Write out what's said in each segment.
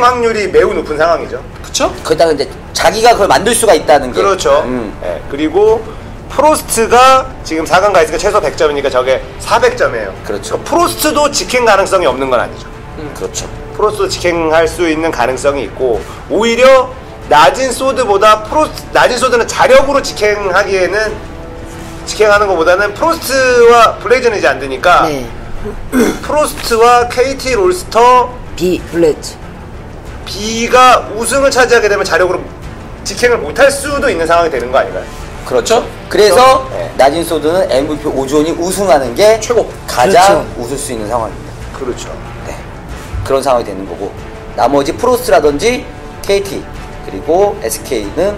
확률이 매우 높은 상황이죠. 그쵸? 거기다가 이제 자기가 그걸 만들 수가 있다는 게. 그렇죠. 네. 그리고 프로스트가 지금 4강 가 있으니까 최소 100점이니까 저게 400점이에요. 그렇죠. 프로스트도 직행 가능성이 없는 건 아니죠. 그렇죠. 프로스트도 직행할 수 있는 가능성이 있고, 오히려 낮은 소드보다 낮은 소드는 자력으로 직행하기에는 직행하는 것보다는 프로스트와 블레이즈는 이제 안 되니까 네. 프로스트와 KT 롤스터 B 블레즈. B가 우승을 차지하게 되면 자력으로 직행을 못할 수도 있는 상황이 되는 거 아닌가요? 그렇죠. 그래서 낮은 소드는 MVP 오존이 우승하는 게 최고. 가장 그렇죠. 웃을 수 있는 상황입니다. 그렇죠. 네. 그런 상황이 되는 거고, 나머지 프로스트라든지 KT 그리고 SK는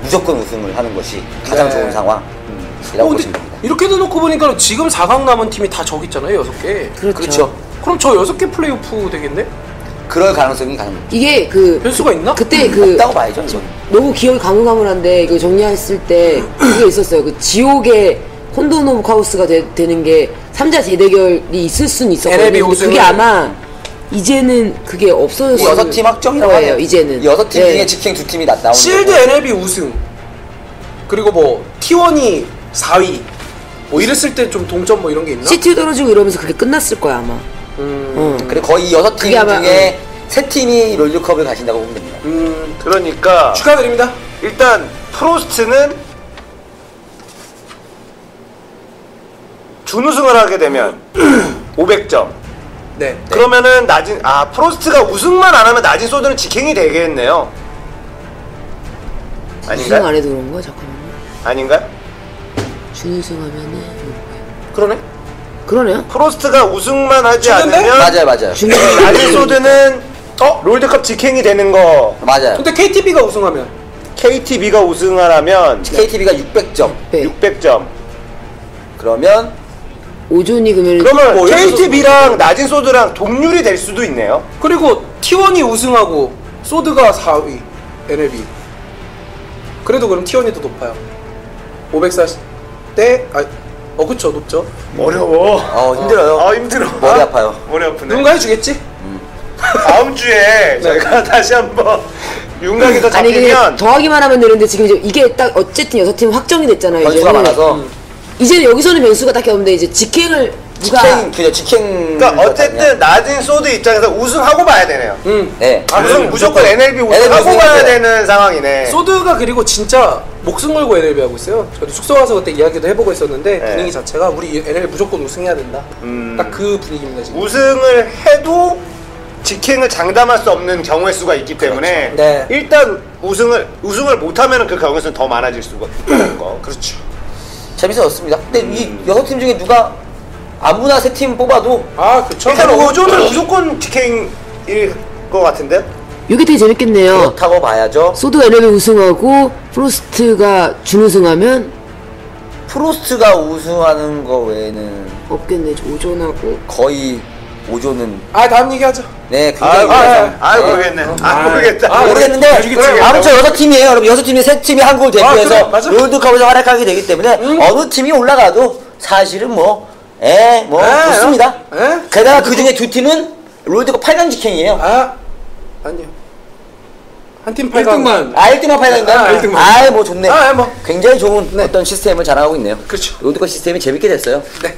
무조건 우승을 하는 것이 가장 네. 좋은 상황이라고 보시면 됩니다. 이렇게 놓고 보니까 지금 4강 남은 팀이 다 저기 있잖아요. 6개. 그렇죠. 그럼 저 6개 플레이오프 되겠네? 그럴 가능성이 가능합니다. 이게 그 변수가 있나? 그때 그 없다고 봐야죠. 이건. 너무 기억이 가물가물한데 이거 정리했을 때 그게 있었어요. 그 지옥의 콘도노브 카우스가 되는 게 3자 재대결이 있을 수는 있었거든요. NLB 근데 그게 우승을- 아마 이제는 그게 없어졌어요. 6팀 확정이라고 거예요. 하네요. 이제는 6팀 네. 중에 직행 2팀이 나오는 실드 거고. NLB 우승. 그리고 뭐 T1이 4위. 뭐 이랬을 때 좀 동점 뭐 이런 게 있나? CT 떨어지고 이러면서 그게 끝났을 거야 아마. 그리고 거의 6팀 그게 아마- 중에 3팀이 롤드컵을 가신다고 보면 됩니다. 그러니까 축하드립니다. 일단 프로스트는 준우승을 하게 되면 500점. 네. 그러면은 프로스트가 우승만 안 하면 낮은 소드는 직행이 되겠네요. 우승 아닌가요? 안 해도 그런 거야? 잠깐만요. 아닌가요? 준우승하면은 그러네. 그러네요. 프로스트가 우승만 하지 준우인데? 않으면 맞아요. 낮은 소드는 롤드컵 직행이 되는 거. 맞아요. 근데 KTB가 우승하면 KTB가 우승을 하면 KTB가 600점. 네. 600점. 그러면 오존이 그러면 그러면 뭐 여기서 KTB랑 낮은 소드랑 동률이 될 수도 있네요. 그리고 T1이 우승하고 소드가 4위 NLB. 그래도 그럼 T1이 더 높아요. 540대 그쵸 높죠. 어려워. 힘들어요. 힘들어. 머리 아파요. 머리 아프네. 누군가 해주겠지? 다음 주에 저희가 다시 한번 윤곽이 더 아니 이게 잡히면 더하기만 하면 되는데 지금 이게 딱 어쨌든 6팀 확정이 됐잖아요. 변수가 이제는. 많아서 이제는 여기서는 변수가 딱히 없는데 이제 직행을 누가 직행. 그러니까 어쨌든 낮은 소드 입장에서 우승하고 봐야 되네요. 네. 무조건 NLB 우승하고 NLB 봐야 우승해야 되는 상황이네. 소드가 그리고 진짜 목숨 걸고 NLB 하고 있어요. 저도 숙소 가서 그때 이야기도 해보고 있었는데 네. 분위기 자체가 우리 NLB 무조건 우승해야 된다. 딱 그 분위기입니다 지금. 우승을 해도 직행을 장담할 수 없는 경우의 수가 있기 때문에 네. 일단 우승을 못하면 그 경우의 수는 더 많아질 수가 있다는 거. 그렇죠. 재밌었습니다. 근데 이 6팀 중에 누가 아무나 3팀 뽑아도 그렇죠. 일단 오존은 무조건 직행일 것 같은데요? 이게 되게 재밌겠네요. 그렇다고 봐야죠. 소드 NLB 우승하고 프로스트가 준우승하면 프로스트가 우승하는 거 외에는 없겠네. 오존하고 거의 오존은 다음 얘기하죠. 네 굉장히 모르겠네. 모르겠다. 모르겠는데 아무튼 6팀이에요. 여러분 6팀이 3팀이 한국을 대표해서 그래, 맞아. 롤드컵에서 활약하게 되기 때문에 어느 팀이 올라가도 사실은 좋습니다. 게다가 그 중에 2팀은 롤드컵 8강 직행이에요. 아니요. 한 팀 8강만. 1등만 8강인가요? 1등만. 좋네. 굉장히 좋은 어떤 시스템을 자랑하고 있네요. 그렇죠. 롤드컵 시스템이 재밌게 됐어요. 네.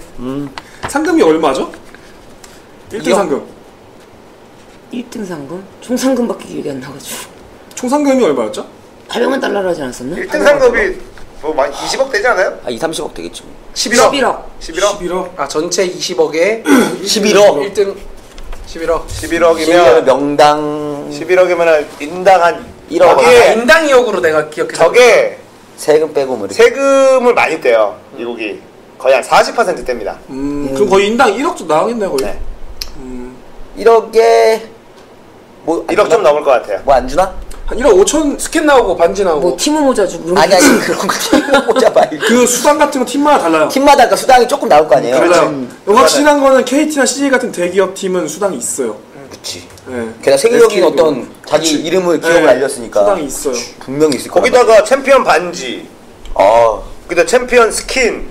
상금이 얼마죠? 1등 상금. 1등 상금? 총 상금밖에 기억이 안 나가지고 총 상금이 얼마였죠? 800만 달러로 하지 않았었나? 1등 상금이 뭐 20억 되지 않아요? 2, 30억 되겠죠. 11억. 11억. 전체 20억에 11억. 1등 11억. 11억이면 명당 11억이면 인당 한 1억. 거기에 인당 2억으로 내가 기억해서. 저게 세금 빼고 뭐 이렇게. 세금을 많이 떼요. 미국이 거의 한 40% 떼입니다. 그럼 거의 인당 1억 좀 나가겠네요 거의. 네. 1억에 뭐 1억 좀 넘을 것 같아요. 뭐 안 주나? 한 1억 5천 스캔 나오고 반지 나오고. 뭐 티모 모자 주고 그런 아니 거 그런 거 팀 꽂아 봐. 그 수당 같은 거 팀마다 달라요. 팀마다 그러니까 수당이 조금 나올 거 아니에요. 달라요. 확실한 거는 KT나 CJ 같은 대기업 팀은 수당이 있어요. 그렇지. 네. 게다가 세계적인 SK 도. 어떤 자기 그치. 이름을 기업을 네. 알렸으니까 수당이 있어요. 분명히 있을 거야. 거기다가 챔피언 반지, 거기다 챔피언 스킨.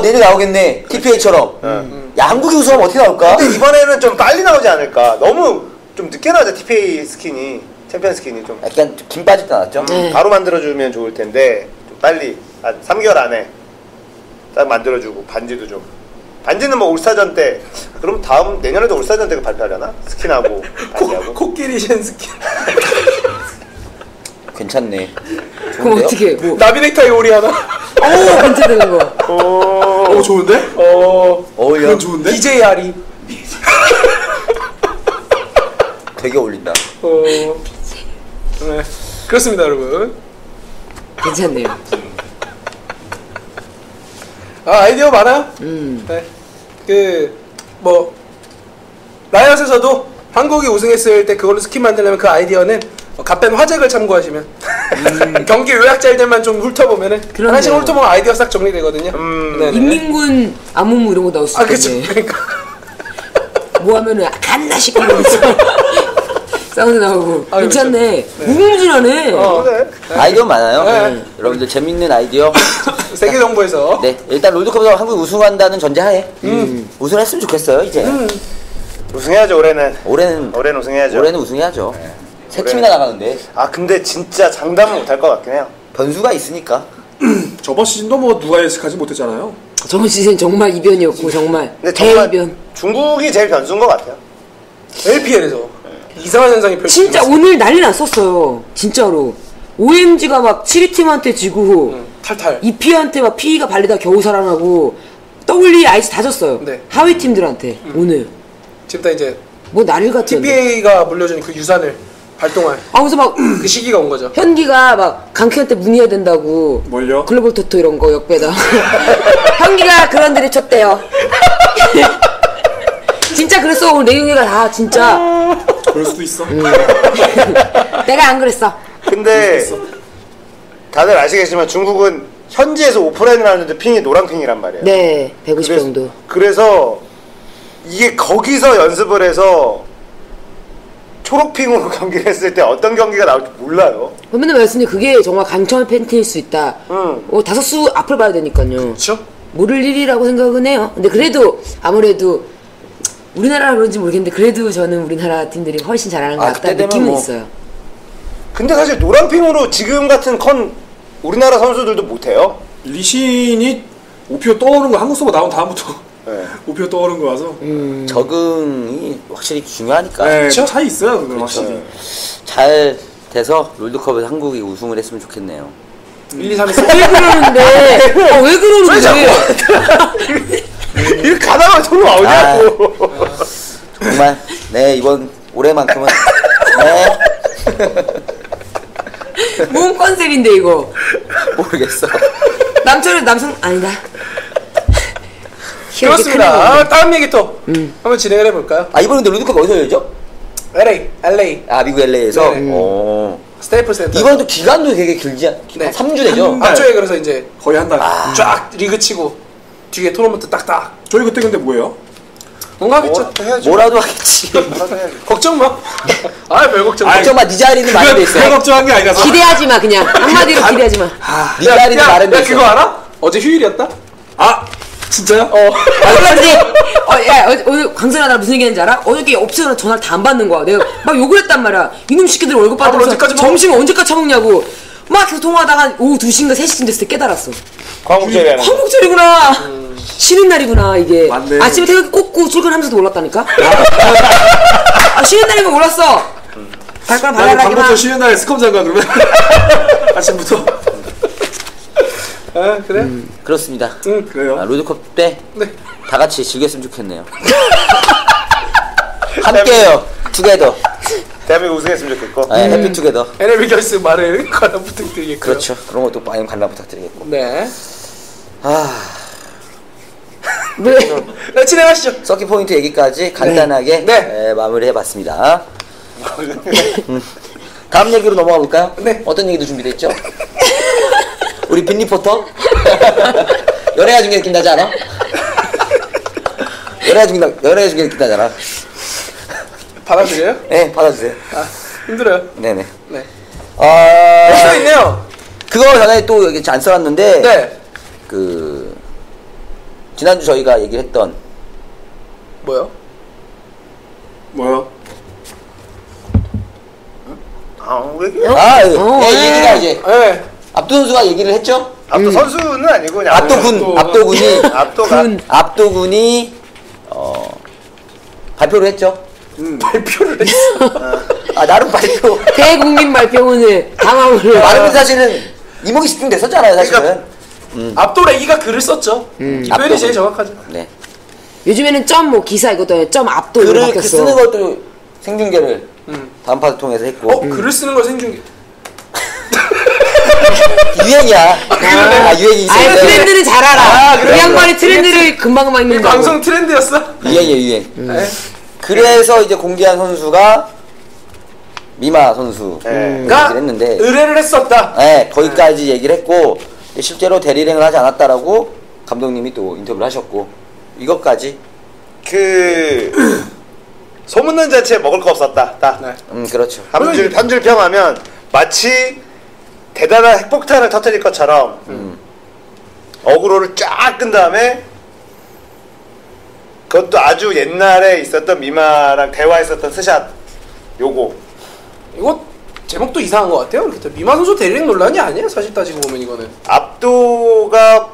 내년 나오겠네. TPA처럼. 야 한국이 우승하면 어떻게 나올까? 근데 이번에는 좀 빨리 나오지 않을까? 너무 좀 늦게 나왔죠. TPA 스킨이 챔피언 스킨이 좀 약간 김 빠질 때 나왔죠? 바로 만들어주면 좋을 텐데 좀 빨리 한 3개월 안에 딱 만들어주고 반지는 뭐 올스타전 때 그럼 다음 내년에도 올스타전 때 발표하려나? 스킨하고 반지하고 코끼리 쉔 스킨. 괜찮네. 그럼 좋은데요? 어떻게 뭐 나비넥타이 오리 하나. 오 괜찮은 거. 좋은데? 어울려. 그건 좋은데? DJ 아리. 되게 어울린다. 네. 그렇습니다, 여러분. 괜찮네요. 아이디어 많아요. 네. 라이엇에서도 한국이 우승했을 때 그걸로 스킨 만들려면 그 아이디어는 갓벤 화잭을 참고하시면 경기 요약자들만 좀 훑어보면은 그러네요. 하나씩 훑어보면 아이디어 싹 정리되거든요. 네네. 인민군 아무무 이런 거 나올 수 아 그치. 있겠네. 그러니까 뭐 하면은 간다 시키면서 사운드 나오고 아, 괜찮네. 무궁무진하네. 그래. 아이디어 많아요. 네. 여러분들 재밌는 아이디어. 세계 정보에서 네, 일단 롤드컵에서 한국 우승한다는 전제하에 우승했으면 좋겠어요. 이제 우승해야죠. 올해는 올해는 우승해야죠. 올해는 우승해야죠. 세 팀이나 나가는데 아 근데 진짜 장담은 못할 것 같긴 해요. 변수가 있으니까. 저번 시즌도 뭐 누가 예측하지 못했잖아요. 저번 시즌 정말 이변이었고 정말 근데 정말 대이변. 중국이 제일 변수인 것 같아요. LPL에서 이상한 현상이 펼쳐지고 진짜 있어요. 오늘 난리 났었어요. 진짜로. OMG가 막 7위팀한테 지고 탈탈. EP한테 막 PE가 발리다 겨우 살아나고 WE 아이스 다 졌어요. 네. 하위 팀들한테 오늘 지금 다 이제 뭐 난리 같았는데. TPA가 물려준 그 유산을 발동할 아 그래서 막 그 시기가 온 거죠. 현기가 막 강키한테 문의해야 된다고. 뭘요? 글로벌 토토 이런 거 역배다. 현기가 그런 데를 쳤대요. 진짜 그랬어. 오늘 내용이가 다 진짜. 그럴 수도 있어. 내가 안 그랬어. 근데 다들 아시겠지만 중국은 현지에서 오프라인을 하는데 핑이 노란 핑이란 말이에요. 네, 150 정도. 그래서 이게 거기서 연습을 해서 초록핑으로 경기를 했을 때 어떤 경기가 나올지 몰라요. 맨날 말씀드린 그게 정말 강청한 팬티일 수 있다. 다섯 수 앞을 봐야 되니까요. 그렇죠? 모를 일이라고 생각은 해요. 근데 그래도 아무래도 우리나라라 그런지 모르겠는데 그래도 저는 우리나라 팀들이 훨씬 잘하는 것 아, 같다 그때 되면 느낌은 뭐 있어요. 근데 사실 노란핑으로 지금 같은 컨 우리나라 선수들도 못해요. 리신이 오피오 떠오른 거 한국 서버 나온 다음부터 네. 오피오 떠오른 거라서 적응이 확실히 중요하니까. 네, 그쵸? 차이 있어요. 그건 확실히. 잘 돼서 롤드컵에서 한국이 우승을 했으면 좋겠네요. 1, 2, 3, 4. 왜 그러는데? 왜 그러는데? 이거 가다가 저로 나오냐고. 정말 네 이번 올해만큼은 네 뭔 컨셉인데 이거? 모르겠어. 남철은 남성 아니다. 그렇습니다. 다음 얘기 또 한번 진행을 해볼까요? 아 이번 근데 롤드컵 어디서 열죠? LA. 아 미국 LA에서. 네. 스테이플 센터. 이번 또 기간도 되게 길지 않? 네. 3주 되죠? 앞쪽에 그래서 이제 거의 한 달. 쫙 리그 치고 뒤에 토너먼트 딱딱. 저희 그때 근데 뭐예요? 뭔가 하겠죠. 해야죠. 뭐라도 하겠지. 걱정 마. 별 걱정 마. 걱정 마, 네 자리는 마련돼 있어. 그걸 걱정한 게 아니라서. 기대하지 마 그냥 한마디로 기대하지 마. 네 자리는 마련돼 야 있어. 그거 알아? 어제 휴일이었다? 아 진짜요? 오늘 광선아 나 무슨 얘기하는지 알아? 어저께 업체는 전화를 다 안 받는 거야. 내가 막 욕을 했단 말이야. 이놈 새끼들 월급 받으면서 언제까지 먹어? 점심 언제까지 처먹냐고. 막 계속 통화하다가 오후 2시인가 3시쯤 됐을 때 깨달았어. 광복절이라는 거. 한국절이구나. 쉬는 날이구나 이게. 맞네. 아침에 태극기 꽂고 출근하면서도 몰랐다니까. 쉬는 날인 거 몰랐어. 발가락 나도 발랄하게 광복절 막. 쉬는 날에 스컵 장가 그러면 아침부터. 아 그래? 그렇습니다. 그래요. 아, 롤드컵 때 다 네. 같이 즐겼으면 좋겠네요. 함께해요. 투게더. 대한민국 우승했으면 좋겠고. 네, 해피 투게더. NLB 결승 말을 관람 부탁드리겠고요. 그렇죠. 그런 것도 많이 관람 부탁드리겠고. 네. 왜? 네, 진행하시죠. 서킷 포인트 얘기까지 간단하게 네. 마무리해봤습니다. 다음 얘기로 넘어가 볼까요? 네. 어떤 얘기도 준비돼 있죠? 우리 빈 리포터? 연애가 중계 느낌 나지 않아? 연애가 중계 느낌 나잖아. 받아들여요? 네, 받아주세요. 아 힘들어요. 네네. 네. 써 있네요. 그거 전에 또 여기 안 써놨는데 네. 그 지난주 저희가 얘기를 했던 뭐요? 뭐요? 왜 이게? 얘기가 이제 네. 압도 선수가 얘기를 했죠. 압도 선수는 아니고 그냥 압도군이 발표를 했죠. 발표를 했어. 나름 발표. 대국민 발표문을 당황을. 나름 사실은 이목이 집중 됐었잖아요, 사실은. 압도 레기가 글을 썼죠. 이 표현이 제일 정확하죠. 네. 요즘에는 점 뭐 기사 이것도 점 압도 이렇게 글을 바뀌었어. 쓰는 것도 생중계를 단파를 통해서 했고. 글을 쓰는 걸 생중계. 유행이야. 유행이 있어요. 트렌드는 잘 알아. 그래, 이 양반이 트렌드를 금방금방 읽는 거. 방송 트렌드였어? 유행이에요, 유행. 네. 그래서 이제 공개한 선수가 미마 선수가 얘기를 했는데 의뢰를 했었다. 네, 거기까지 얘기를 했고 실제로 대리랭을 하지 않았다라고 감독님이 또 인터뷰를 하셨고 이것까지 소문난 자체에 먹을 거 없었다. 그렇죠. 한 줄 평하면 마치 대단한 핵폭탄을 터뜨릴 것처럼 어그로를 쫙 끈 다음에 그것도 아주 옛날에 있었던 미마랑 대화했었던 스샷 요거 이거 제목도 이상한 것 같아요. 미마 선수 대리랭 논란이 아니에요. 사실 따지고 보면 이거는. 압도가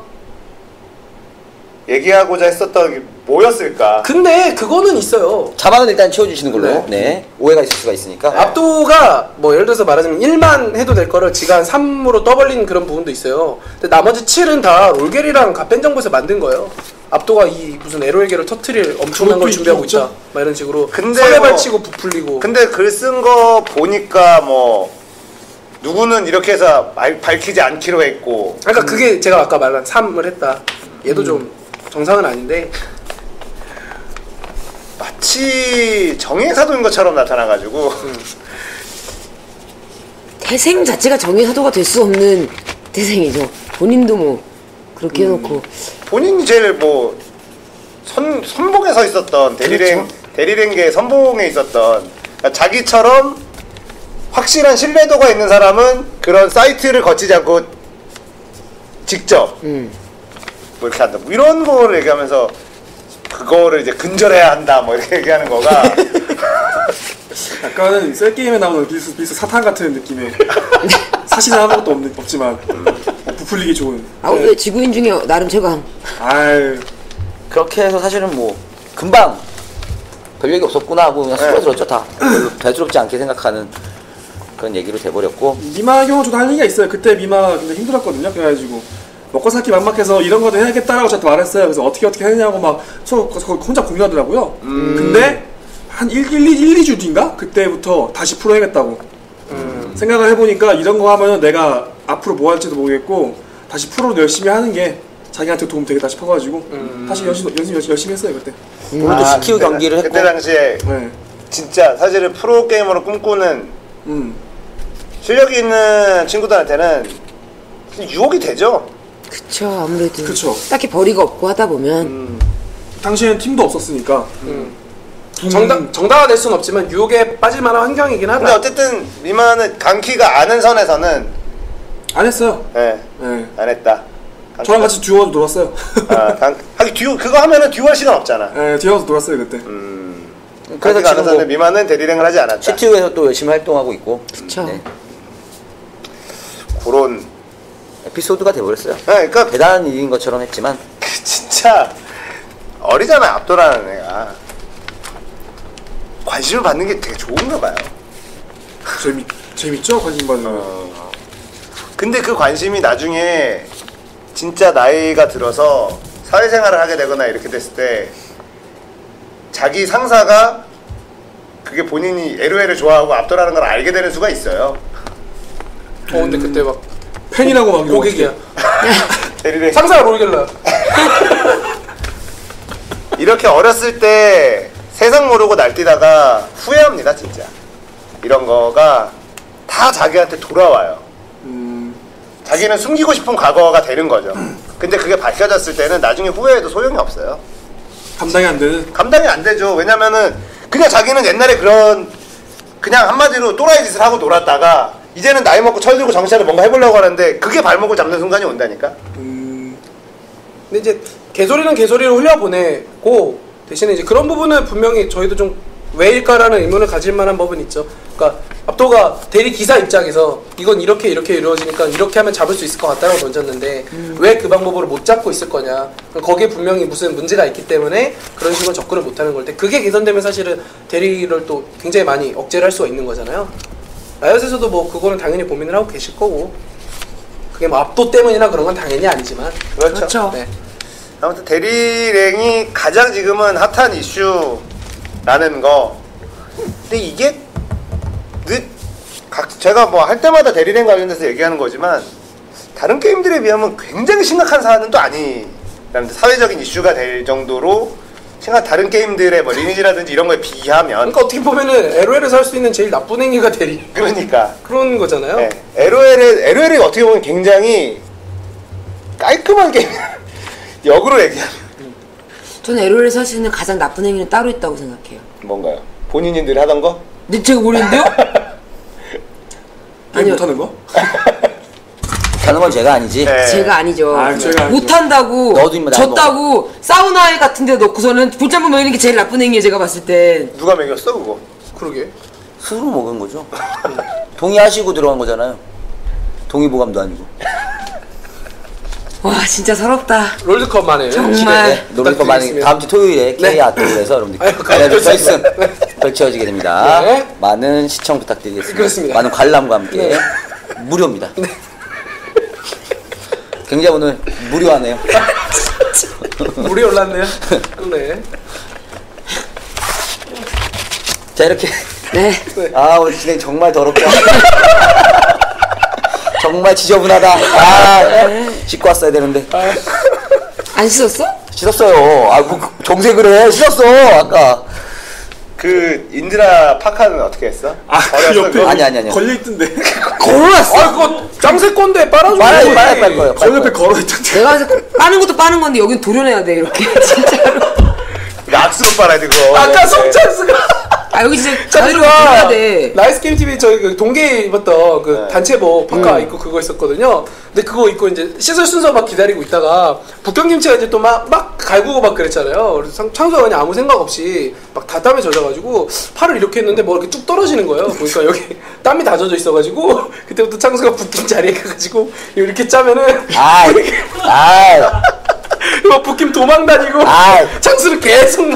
얘기하고자 했었던 게 뭐였을까? 근데 그거는 있어요. 자막은 일단 채워주시는 걸로. 네. 오해가 있을 수가 있으니까. 압도가 뭐 예를 들어서 말하자면 1만 해도 될 거를 지가 한 3으로 떠벌리는 그런 부분도 있어요. 근데 나머지 7은 다 롤겔이랑 가펜 정보에서 만든 거예요. 압도가 이 무슨 에로에게를 터트릴 엄청난 걸 준비하고 있다. 막 이런 식으로 설레발 치고 부풀리고. 근데 글 쓴 거 보니까 뭐 누구는 이렇게 해서 밝히지 않기로 했고. 그러니까 그게 제가 아까 말한 3을 했다. 얘도 좀 정상은 아닌데 마치 정의사도인 것처럼 나타나가지고 태생 자체가 정의사도가 될 수 없는 태생이죠. 본인도 뭐 그렇게 해놓고 본인이 제일 뭐 선봉에 서 있었던 대리랭계 선봉에 있었던 그러니까 자기처럼 확실한 신뢰도가 있는 사람은 그런 사이트를 거치지 않고 직접 뭐 이렇게 한다 뭐 이런 거를 얘기하면서 그거를 이제 근절해야 한다 뭐 이렇게 얘기하는 거가 약간은 셀게임에 나오는 비스 사탄 같은 느낌의 사실은 아무것도 없지만 부풀리기 좋은. 아웃도어 지구인 중에 나름 최강. 아유. 그렇게 해서 사실은 뭐 금방 별 얘기 없었구나 하고 그냥 수그러들었죠. 다 별로 대수롭지 않게 생각하는 그런 얘기로 돼버렸고. 미마 경우 저도 할 얘기가 있어요. 그때 미마 굉장히 힘들었거든요. 그래가지고 먹고 살기 막막해서 이런 것도 해야겠다라고 저한테 말했어요. 그래서 어떻게 했냐고 막 서로 혼자 고민하더라고요. 근데 한 1, 2주 뒤인가? 그때부터 다시 프로 해야겠다고 생각을 해보니까 이런 거 하면은 내가 앞으로 뭐 할지도 모르겠고 다시 프로를 열심히 하는 게 자기한테 도움 되겠다 싶어가지고 다시 열심히 했어요 그때. 오늘도 CTU 경기를 했고. 그때 당시에 진짜 사실은 프로게이머로 꿈꾸는 실력이 있는 친구들한테는 유혹이 되죠. 그쵸, 아무래도. 그쵸. 딱히 벌이가 없고 하다 보면. 당시에는 팀도 없었으니까. 정당화될 수는 없지만 유혹에 빠질 만한 환경이긴 하다. 근데 어쨌든 미마는 강키가 아는 선에서는 안 했어요. 네. 안 했다. 저랑 같이 듀오도 놀았어요. 하긴 듀오 그거 하면은 듀오 할 시간 없잖아. 네, 듀오도 놀았어요 그때. 그래서 아는 선에 미마는 대리랭을 하지 않았다. CTU에서 또 열심히 활동하고 있고. 그쵸. 네. 그런 에피소드가 돼버렸어요. 네, 그러니까 대단한 일인 것처럼 했지만 진짜 어리잖아. 압도라는 애가 관심을 받는 게 되게 좋은가 봐요. 재밌죠? 관심 받는 거. 근데 그 관심이 나중에 진짜 나이가 들어서 사회생활을 하게 되거나 이렇게 됐을 때 자기 상사가 그게 본인이 LOL을 좋아하고 압도라는 걸 알게 되는 수가 있어요. 근데 그때 막 팬이라고 막 고객이야. 대리랭. 상사가 롤겔러야. 이렇게 어렸을 때 세상 모르고 날뛰다가 후회합니다 진짜. 이런 거가 다 자기한테 돌아와요. 자기는 숨기고 싶은 과거가 되는 거죠. 근데 그게 밝혀졌을 때는 나중에 후회해도 소용이 없어요. 감당이 안 되는? 감당이 안 되죠. 왜냐면은 그냥 자기는 옛날에 그냥 한마디로 또라이 짓을 하고 놀았다가 이제는 나이 먹고 철들고 정신 차려 뭔가 해보려고 하는데 그게 발목을 잡는 순간이 온다니까. 근데 이제 개소리는 개소리로 흘려보내고 대신에 이제 그런 부분은 분명히 저희도 좀 왜일까라는 의문을 가질 만한 법은 있죠. 그러니까 압도가 대리 기사 입장에서 이건 이렇게 이루어지니까 이렇게 하면 잡을 수 있을 것 같다고 던졌는데 왜 그 방법으로 못 잡고 있을 거냐. 거기에 분명히 무슨 문제가 있기 때문에 그런 식으로 접근을 못하는 걸 때 그게 개선되면 사실은 대리를 또 굉장히 많이 억제를 할 수가 있는 거잖아요. 라이엇에서도 뭐 그거는 당연히 고민을 하고 계실 거고 그게 뭐 압도 때문이나 그런 건 당연히 아니지만 그렇죠. 네. 아무튼 대리랭이 가장 지금은 핫한 이슈라는 거. 근데 이게 제가 뭐 할 때마다 대리랭 관련해서 얘기하는 거지만 다른 게임들에 비하면 굉장히 심각한 사안은 또 아니라는 사회적인 이슈가 될 정도로 다른 게임들의 뭐 리니지라든지 이런 거에 비하면 그러니까 어떻게 보면은 LOL에서 할 수 있는 제일 나쁜 행위가 대리 그러니까 그런 거잖아요. 네. LOL이 어떻게 보면 굉장히 깔끔한 게임 역으로 얘기하면 저는 LOL에서 할 수 있는 가장 나쁜 행위는 따로 있다고 생각해요. 뭔가요? 본인들이 하던 거? 근데 제가 모르는데요? 게임 못하는 거? 하는 건 제가 아니지. 네. 제가 아니죠. 제가 아니죠. 못한다고 너도 임마 나도 졌다고 사우나 같은 데 넣고서는 볼짬뽕 먹이는 게 제일 나쁜 행위예요. 제가 봤을 땐. 누가 먹였어 그거? 그러게. 술을 먹은 거죠. 동의하시고 들어간 거잖아요. 동의보감도 아니고. 와 진짜 서럽다. 롤드컵만 해. 정말. 네, 노릴 거 많이 다음 주 토요일에 K 아트홀에서 여러분들 아유, 결승 펼쳐지게 됩니다. 네. 많은 시청 부탁드리겠습니다. 그렇습니다. 많은 관람과 함께 무료입니다. 굉장히 오늘 무료하네요. 물이 올랐네요. 그래. 자 이렇게 네. 오늘 진행 정말 더럽다. 정말 지저분하다. 씻고 왔어야 되는데. 안 씻었어? 씻었어요. 뭐 정색을 해. 씻었어 아까. 그 인드라 파카는 어떻게 했어? 그 옆에 아니. 걸려있던데. 걸어놨어. 그거 짱새건데 빨아줘. 빨 거예요. 저 옆에 걸어있던데. 내가 그래서 빠는 것도 빠는 건데 여긴 도려내야 돼 이렇게 진짜로. 악수로 빨아야 돼 그거. 아까 송찬스가. 아 여기 진짜 자리로 도려야 돼. 나이스 게임 TV 저희 그 동계에 입었던 그 네. 단체복 파카 입고 그거 있었거든요. 근데 그거 입고 이제 씻을 순서 막 기다리고 있다가 북경김치가 이제 또 막 갈구고 막 그랬잖아요. 그래서 창수가 그냥 아무 생각 없이 막 다 땀에 젖어가지고 팔을 이렇게 했는데 뭐 이렇게 쭉 떨어지는 거예요. 보니까 여기 땀이 다 젖어 있어가지고 그때부터 창수가 북김 자리에 가가지고 이렇게 짜면은 막 북김 도망 다니고 창수를 계속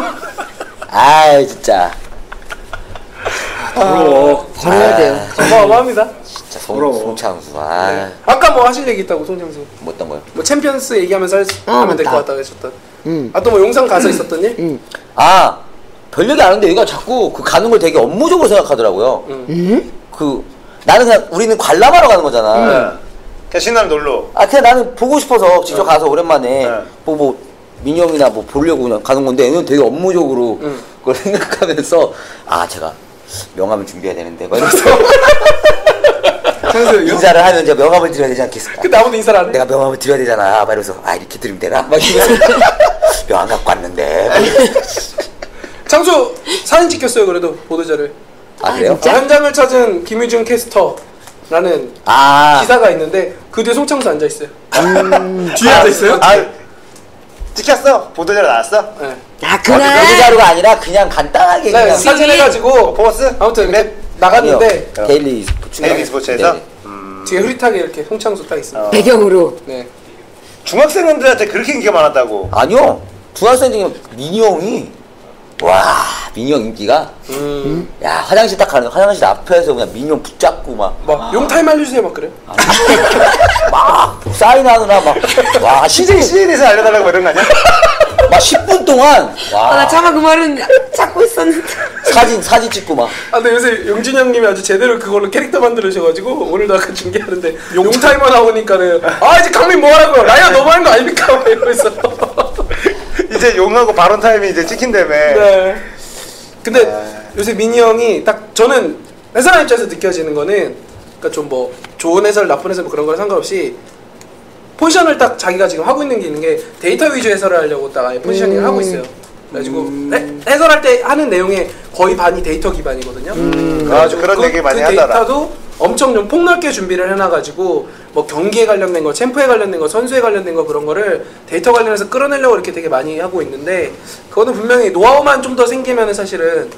진짜. 부러워. 버려야 돼요. 어마어마합니다. 진짜 부러워. 송창수. 아까 뭐 하실 얘기 있다고 송창수. 뭐 어떤 거요? 뭐 챔피언스 얘기하면서 하면 될 것 맞다. 같다고 하셨던. 또 뭐 영상 가서 있었던 일? 별 얘기 안 하는데 얘가 자꾸 그 가는 걸 되게 업무적으로 생각하더라고요. 나는 그냥 우리는 관람하러 가는 거잖아. 그냥 신나는 놀러. 그냥 나는 보고 싶어서 직접 가서 오랜만에 뭐 민영이나 뭐 보려고 그냥 가는 건데 얘는 되게 업무적으로 그걸 생각하면서 제가 명함을 준비해야 되는데 막 이러면서 인사를 하면 제가 명함을 드려야 되지 않겠을까? 근데 아무도 인사를 안 해? 내가 명함을 드려야 되잖아. 막 이러면서 이렇게 드리면 되나? 막 이러면서 명함 갖고 왔는데. 창수 사진 찍혔어요. 그래도 보도자를. 그래요? 진짜? 현장을 찾은 김유준 캐스터라는 기사가 있는데 그 뒤에 송창수 앉아 있어요. 뒤에 앉아있어요? 찍혔어? 보도자료 나왔어? 네. 그래. 여기 자료가 아니라 그냥 간단하게 네, 그냥 사진 해가지고 포스? 아무튼 이렇게 나갔는데 데일리 스포츠. 데일리 스포츠에서? 뒤에 흐릿하게 이렇게 송창수 딱 있습니다. 배경으로. 네. 중학생들한테 그렇게 인기가 많았다고. 아니요. 중학생 중에 민이 형이 민이 형 인기가 야 화장실 딱 가는 화장실 앞에서 그냥 민이 형 붙잡고 막 용타임 알려주세요 막 그래. 막 사인하느라 CJ에서 알려달라고 이런 거 아니야? 막 10분 동안 나 차마 그 말은 찾고 있었는데. 사진 찍고 막 근데 요새 용진이 형님이 아주 제대로 그걸로 캐릭터 만들으셔가지고 오늘도 아까 중계하는데 용타이머 나오니까는 이제 강민 뭐 하라고요? 라이언 너무한 거 아닙니까? 막 이러면서 이제 용하고 발언 타임이 이제 찍힌다며. 네. 근데 요새 민이 형이 딱 저는 해설한 입장에서 느껴지는 거는 그러니까 좀 뭐 좋은 해설 나쁜 해설 뭐 그런 거랑 상관없이 포지션을 딱 자기가 지금 하고 있는 게 있는 게 데이터 위주 해설을 하려고 딱 아예 포지셔닝을 하고 있어요. 그래가지고 해설할 때 하는 내용의 거의 반이 데이터 기반이거든요. 그래가지고 그런 얘기 많이 그 하더라. 데이터도 엄청 좀 폭넓게 준비를 해놔가지고 뭐 경기에 관련된 거, 챔프에 관련된 거, 선수에 관련된 거 그런 거를 데이터 관련해서 끌어내려고 이렇게 되게 많이 하고 있는데 그거는 분명히 노하우만 좀 더 생기면은 사실은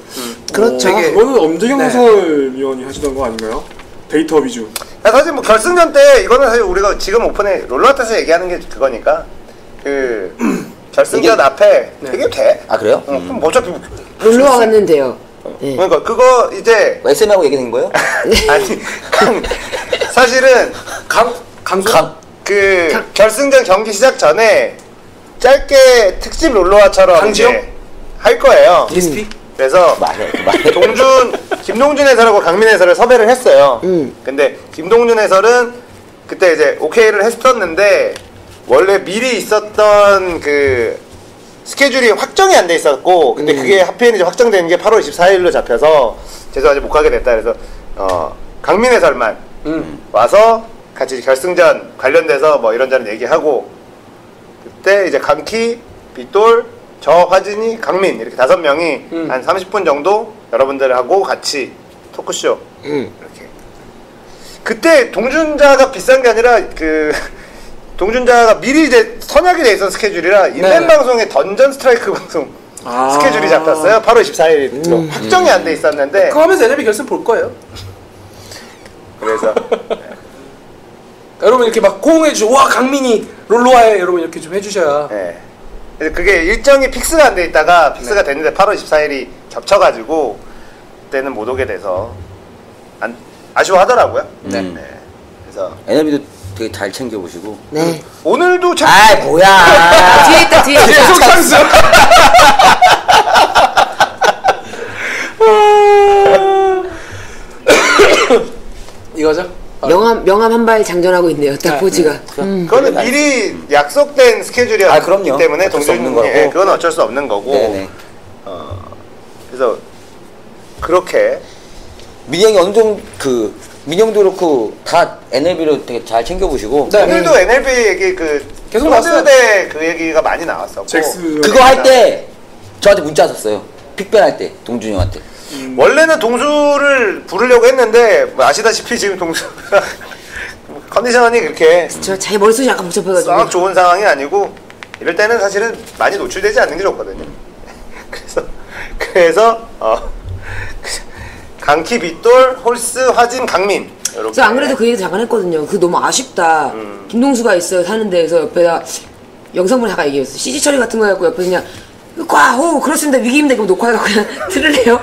그렇죠. 되게 그거는 엄재경 네. 해설위원이 하시던 거 아닌가요? 데이터 위주. 사실 뭐 결승전 때 이거는 사실 우리가 지금 오픈에 롤러한테서 얘기하는 게 그거니까 그 결승전 이게- 앞에 네. 이게 돼. 아 그래요? 그럼 어차피 롤러와 갔는데요. 네. 그러니까 그거 이제 SM하고 얘기된 거예요? 아니 사실은 강수 그 결승전 경기 시작 전에 짧게 특집 롤러와처럼 강지영? 이제 할 거예요. DSP 그래서 말해 그 말해. 김동준 해설하고 강민 해설을 섭외를 했어요. 근데 김동준 해설은 그때 이제 오케이를 했었는데 원래 미리 있었던 그 스케줄이 확정이 안 돼 있었고 근데 그게 하필 이제 확정된 게 8월 24일로 잡혀서 죄송하지 못 가게 됐다. 그래서 강민 해설만 와서 같이 결승전 관련돼서 뭐 이런저런 얘기하고 그때 이제 강키, 빗돌, 저 화진이, 강민 이렇게 5명이 한 30분 정도 여러분들하고 같이 토크쇼 이렇게. 그때 동준자가 비싼 게 아니라 그 동준자가 미리 이제 선약이 돼 있던 스케줄이라 인벤 네. 방송에 던전 스트라이크 방송 스케줄이 잡혔어요. 8월 24일 확정이 안 돼 있었는데 그거 하면서 NLB 결승 볼 거예요. 그래서 여러분 이렇게 막 호응해 주시고 와 강민이 롤로와해 여러분 이렇게 좀 해주셔야 예. 그래서 그게 일정이 픽스가 안 돼 있다가 픽스가 됐는데 8월 24일이 겹쳐가지고 그때는 못 오게 돼서 아쉬워하더라고요. 네. 그래서 NLB도 되게 잘 챙겨보시고. 네. 오늘도 참 아 뭐야. 뒤에 있다, 뒤에 있다. 계속 찬스. 이거죠? 명함 한 발 장전하고 있네요. 딱 포즈가. 그거는 미리 약속된 스케줄이었기 아, 그럼요. 때문에 어쩔 수 없는 동준이 거고. 그건 어쩔 수 없는 거고. 네네. 그래서 그렇게 민영이 어느 정도 그 민영도 그렇고 다 NLB로 되게 잘 챙겨보시고. 네. 오늘도 NLB 얘기 그 계속 나왔어요. 대 그 얘기가 많이 나왔었고 잭스 그거 할 때 저한테 문자 왔었어요. 픽변할 때 동준이 형한테. 원래는 동수를 부르려고 했는데 뭐 아시다시피 지금 동수가 컨디션이 그렇게 저 자기 머릿속이 약간 복잡해가지고. 썩 좋은 상황이 아니고 이럴 때는 사실은 많이 노출되지 않는 게 좋거든요. 그래서 강키, 빗돌, 홀스, 화진, 강민 이렇게. 그래서 안 그래도 그 얘기 잠깐 했거든요. 그 너무 아쉽다. 김동수가 있어요 사는 데에서 옆에다 영상분에 잠깐 얘기했어. CG 처리 같은 거 해갖고 옆에 그냥 오 그렇습니다 위기입니다 그럼 녹화해갖고 그냥 들을래요?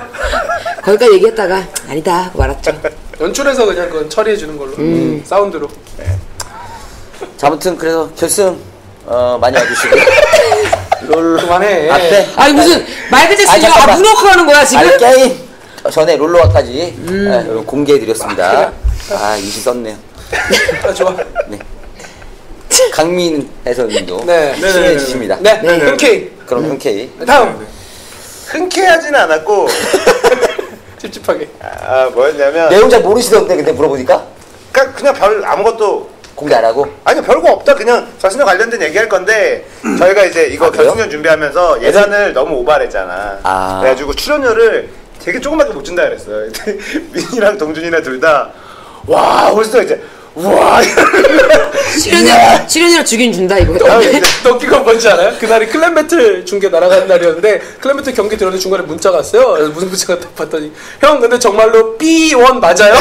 거기까지 얘기했다가 아니다 하고 말았죠. 연출해서 그냥 그건 처리해 주는 걸로 사운드로. 자, 아무튼 그래서 결승 많이 와주시고. 롤 그만해. 앞에. 아니 무슨 마이클 잭슨이 잠깐만. 문워크 하는 거야 지금? 아니 게임 전에 롤러와까지 여러분 공개해드렸습니다. 아 이시 썼네요. 아, 좋아. 네. 강민 해설님도 네. 신뢰해 주십니다. 네. 흔쾌히. 그럼 흔쾌히. 다음. 흔쾌하지는 않았고 찝찝하게. 뭐였냐면 내용 잘 모르시던데 근데 물어보니까 그냥 별 아무것도 공개 안 하고. 아니 별거 없다 그냥 결승전 관련된 얘기할 건데 저희가 이제 이거 그래요? 결승전 준비하면서 예산을 너무 오버했잖아. 아. 그래가지고 출연료를 되게 조그맣게 못 준다 그랬어요. 민이랑 동준이랑 둘 다 와 벌써 이제 우와 출연료를 주긴 준다 이거. 더 웃긴 건 뭔지 알아요? 그날이 클랜 배틀 중계 날아가는 날이었는데 클랜 배틀 경기 들어오는 중간에 문자가 왔어요. 그래서 무슨 문자가 딱 봤더니 형 근데 정말로 B1 맞아요?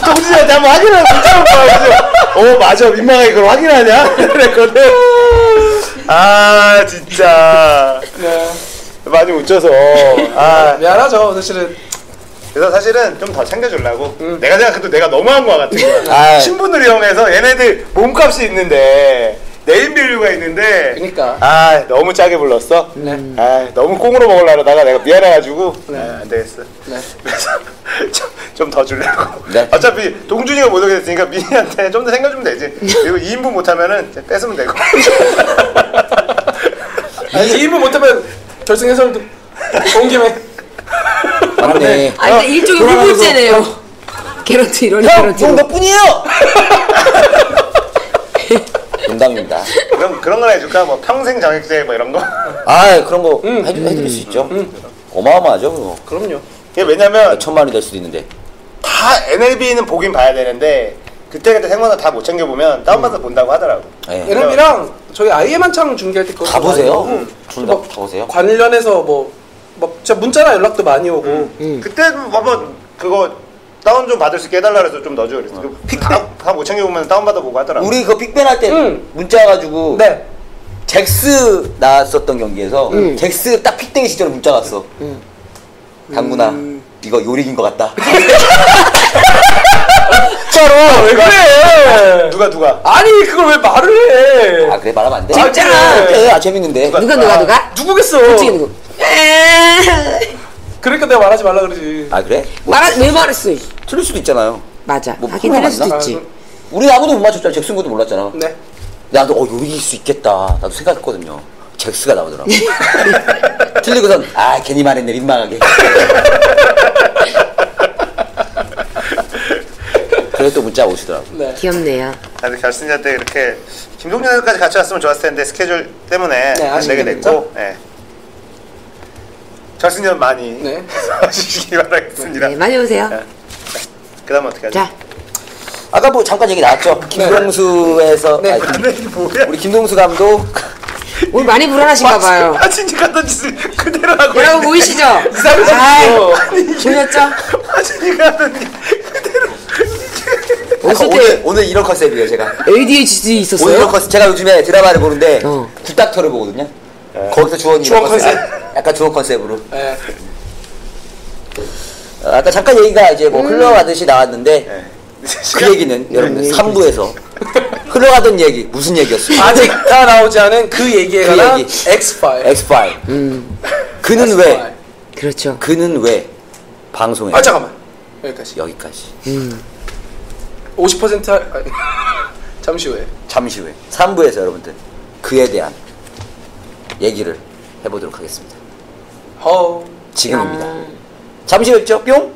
동준이한테 한번 확인하고 문자 올까 맞아 민망하게 그걸 확인하냐 그랬거든. 아 진짜 네. 많이 웃겨서 미안하죠 사실은. 그래서 사실은 좀 더 챙겨주려고 내가 생각해도 내가 너무한 거 같은 거야. 아. 신분을 이용해서 얘네들 몸값이 있는데 네임밸류가 있는데 그러니까. 너무 짜게 불렀어. 네. 너무 꽁으로 먹으려다가 내가 미안해가지고 안 되겠어. 네. 그래서 좀 더 주려고. 네. 어차피 동준이가 못 오게 됐으니까 민이한테 좀 더 챙겨주면 되지. 그리고 2인분 못하면은 이제 뺏으면 되고. 아니 2인분 못하면 결승 해설도 온 김에. 맞네. 아니 근데 일종의 후불제네요. 게런트 이러니 형, 게런트. 형 덕분이에요. 농담입니다. 그런 거 해줄까? 뭐 평생 정액제 뭐 이런 거. 아 그런 거 해드릴 수 있죠. 어마어마하죠 그거. 그럼요. 이게 왜냐면 1,000만 원이 될 수도 있는데. 다 다 NLB는 보긴 봐야 되는데 그때 생방송 다 못 챙겨보면 다운받아서 본다고 하더라고. 네. NLB랑 저희 아이엠한창 중계할 때 그거 다 보세요? 많이 둘 오고, 다 보세요? 관련해서 뭐 진짜 문자나 연락도 많이 오고 그때 한번 그거 다운 좀 받을 수 있게 해달라 그래서 좀 넣어줘 그랬어. 다 못 챙겨보면 다운받아 보고 하더라고. 우리 그 빅벤 할 때 문자 와가지고 네. 잭스 나왔었던 경기에서 잭스 딱 픽되기 직전에 문자 왔어. 당구나 이거 요리인 것 같다. 진짜로 왜 그래? 누가? 아니 그걸 왜 말을 해? 아 그래 말하면 안 돼? 진짜. 그래, 아 재밌는데. 누가? 누구겠어? 솔직히 누구? 그러니까 내가 말하지 말라 그러지. 아 그래? 왜 말했어? 틀릴 수도 있잖아요. 맞아. 뭐 하긴 프로그램 틀릴 수도 맞나? 있지. 우리 아무도 못 맞췄잖아. 잭슨 것도 몰랐잖아. 네. 나도 요리일 수 있겠다. 나도 생각했거든요. 잭스가 나오더라고. 틀리고선 아 괜히 말했네 민망하게. 그래서 또 문자 오시더라고. 네. 귀엽네요. 다들 결승전 때 이렇게 김동준까지 같이 왔으면 좋았을 텐데 스케줄 때문에 네, 안 되게 아쉽게 됐고. 네. 결승전 많이 네. 하시기 바라겠습니다. 네, 많이 오세요. 네. 그다음 어떻게 하죠? 자, 아까 뭐 잠깐 얘기 나왔죠. 김동수에서 네. 아니, 이게 뭐야? 우리 김동수 감독 오늘 많이 불안하신가 봐요. 하진이 하던 짓을 그대로 하고 여러분 있는데. 보이시죠? 이상해졌어. 보셨죠? 하진이가 하던 게 그대로. 어렸을 오늘 때 오늘 이런 컨셉이에요 제가. ADHD 오늘 있었어요? 이런 컨셉 제가 요즘에 드라마를 보는데 어. 굿닥터를 보거든요. 거기서 주원이 주원 이런 컨셉. 약간 주원 컨셉으로. 네. 아까 잠깐 얘기가 이제 뭐 흘러가듯이 나왔는데 네. 그 얘기는 여러분들 3부에서 흘러가던 얘기 무슨 얘기였어요? 아직 다 나오지 않은 그 얘기에 그 관한 얘기. X-파일. 엑스파일. 그는 왜? X-파일. 그렇죠. 그는 왜 방송에 아 잠깐만. 여기까지. 여기까지. 50% 아니, 잠시 후에. 잠시 후에 3부에서 여러분들 그에 대한 얘기를 해보도록 하겠습니다. 허. 지금입니다. 잠시 뵙죠. 뿅.